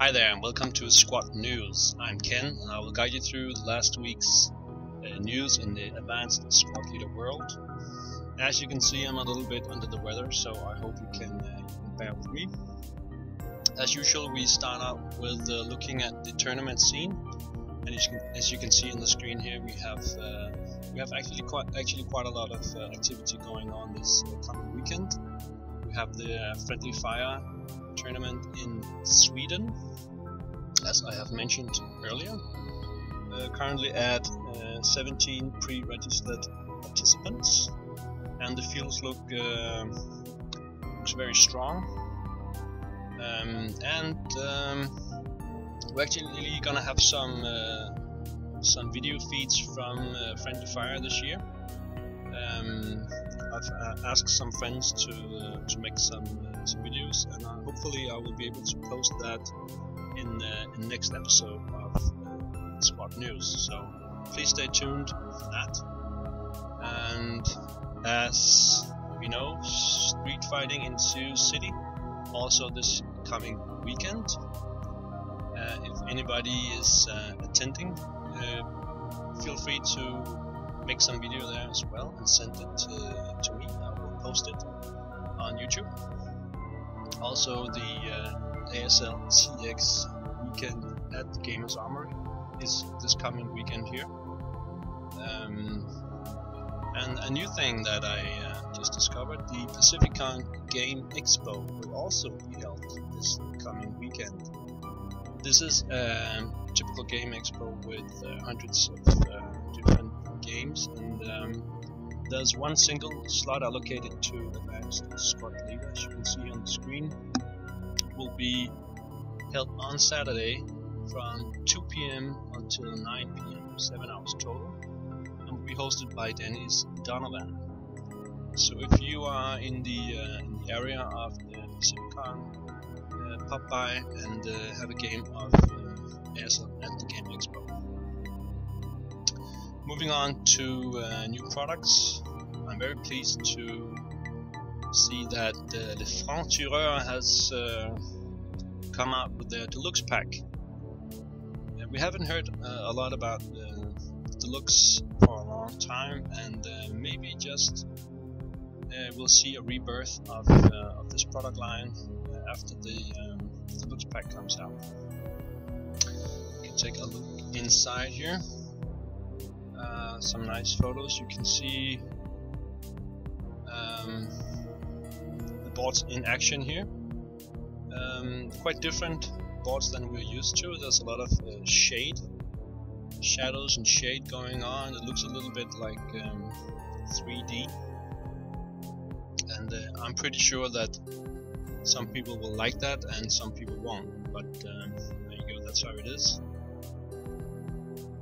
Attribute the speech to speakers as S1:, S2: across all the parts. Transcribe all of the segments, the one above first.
S1: Hi there and welcome to Squad News. I'm Ken and I will guide you through the last week's news in the advanced squad leader world. As you can see, I'm a little bit under the weather, so I hope you can bear with me. As usual, we start out with looking at the tournament scene, and as you can see on the screen here, we have actually quite a lot of activity going on this coming weekend. We have the Friendly Fire tournament in Sweden, as I have mentioned earlier. Currently at 17 pre-registered participants, and the fields looks very strong. We're actually gonna have some video feeds from Friendly Fire this year. I've asked some friends to make some videos, and hopefully I will be able to post that in the next episode of Squad News. So please stay tuned for that. And as we know, street fighting in Sioux City also this coming weekend. If anybody is attending, feel free to make some video there as well and send it to me. I will post it on YouTube. Also, the ASL CX weekend at the Gamers Arnoury is this coming weekend here. And a new thing that I just discovered, the Pacificon Game Expo will also be held this coming weekend. This is a typical game expo with hundreds of different games, and there's one single slot allocated to advanced squad leader. As you can see on the screen, it will be held on Saturday from 2 PM until 9 PM, 7 hours total, and will be hosted by Dennis Donovan. So if you are in the area of the Pacificon, pop by and have a game of ASL at the Game Expo. Moving on to new products, I'm very pleased to see that Le Franc-Tireur has come out with their Deluxe Pack. We haven't heard a lot about the Deluxe for a long time, and maybe just we'll see a rebirth of this product line after the Deluxe Pack comes out. You can take a look inside here. Some nice photos. You can see the boards in action here. Quite different boards than we're used to. There's a lot of shadows and shade going on. It looks a little bit like 3D, and I'm pretty sure that some people will like that and some people won't, but there you go, that's how it is.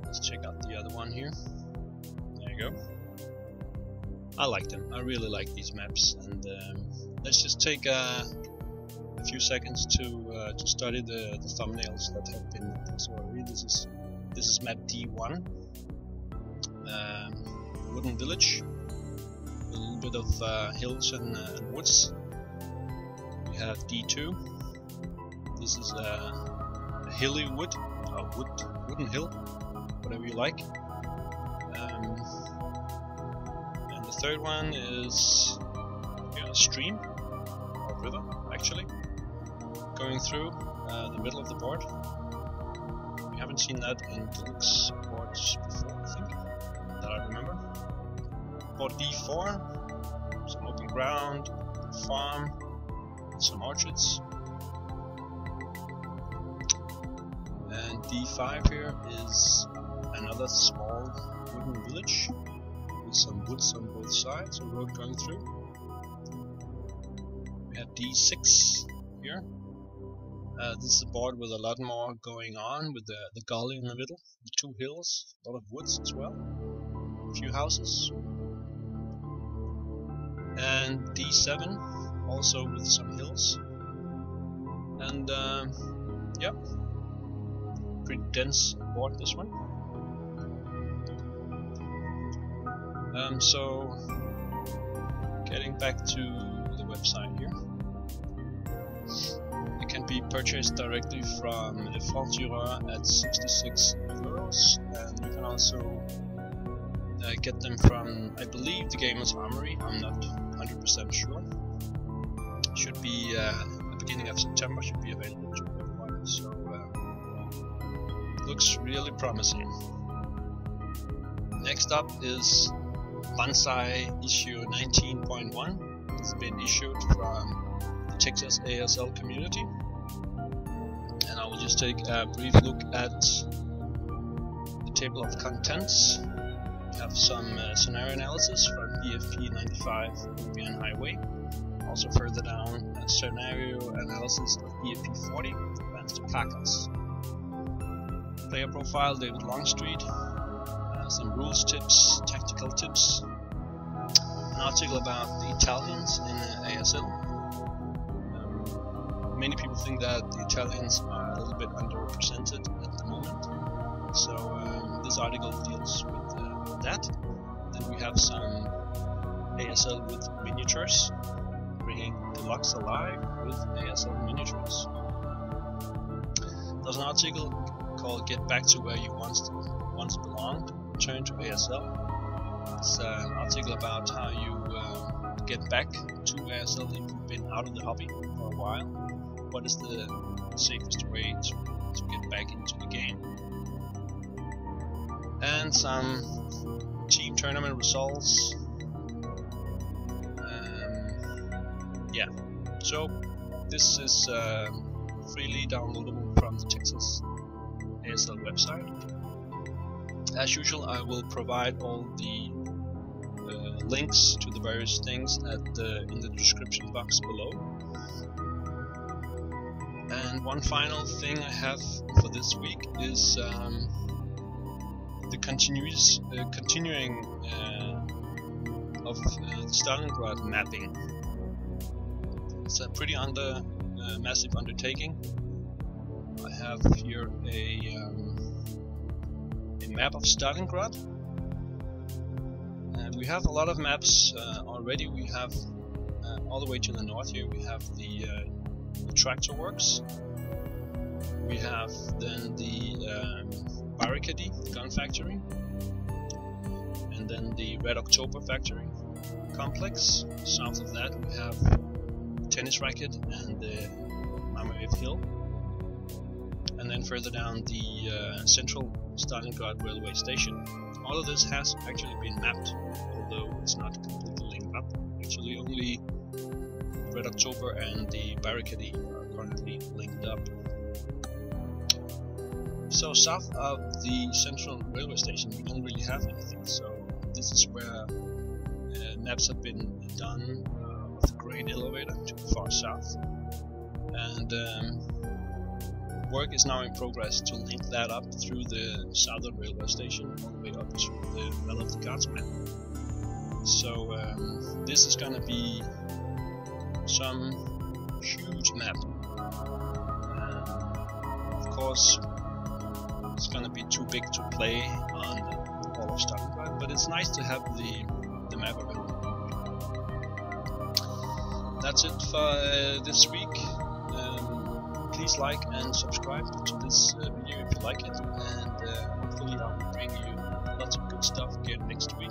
S1: Let's check out the other one here. There you go. I like them. I really like these maps, and let's just take a few seconds to study the thumbnails that have been already. This is map D1, Wooden Village, a little bit of hills and woods. We have D2. This is a hilly wood, a wooden hill, whatever you like. And the third one is a stream, or river actually, going through the middle of the board. We haven't seen that in Deluxe boards before, I think, that I remember. Board D4, some open ground, farm, some orchards. And D5 here is another small wooden village with some woods on both sides, a road going through. We have D6 here. This is a board with a lot more going on, with the gully in the middle, the two hills, a lot of woods as well, a few houses. And D7, also with some hills. And yeah, pretty dense board, this one. So getting back to the website here, you can be purchased directly from LFT Deluxe at 66 euros, and you can also get them from, I believe, the game is Arnoury. I'm not 100% sure. Should be the beginning of September, should be available to everyone, so looks really promising. Next up is Banzai issue 19.1. It's been issued from the Texas ASL community, and I will just take a brief look at the table of contents. We have some scenario analysis from BFP 95 European Highway. Also further down, a scenario analysis of BFP 40 Advanced Packers. Player profile David Longstreet. Some rules tips, tactical tips. An article about the Italians in ASL. Many people think that the Italians are a little bit underrepresented at the moment, so this article deals with that. Then we have some ASL with miniatures, bringing Deluxe alive with ASL miniatures. There's an article called "Get Back to Where You Once Belonged, Return to ASL." It's an article about how you get back to ASL if you've been out of the hobby for a while. What is the safest way to get back into the game? And some team tournament results. Yeah, so this is freely downloadable from the Texas ASL website. As usual, I will provide all the links to the various things in the description box below. And one final thing I have for this week is the continuing of the Stalingrad mapping. It's a pretty massive undertaking. I have here a map of Stalingrad. We have a lot of maps already. We have all the way to the north here. We have the tractor works. We have then the barricade, the gun factory, and then the Red October factory complex. South of that we have tennis racket and the Arnoury Hill, and then further down the central Stalingrad railway station. All of this has actually been mapped, although it's not completely linked up. Actually, only Red October and the barricade are currently linked up. So south of the central railway station we don't really have anything, so this is where maps have been done with the grain elevator to the far south, and work is now in progress to link that up through the southern railway station all the way up to the LFT Deluxe Map. So this is going to be some huge map. Of course, it's going to be too big to play on all of Stalingrad, but it's nice to have the map available. That's it for this week. Please like and subscribe to this video if you like it, and hopefully I'll bring you lots of good stuff again next week.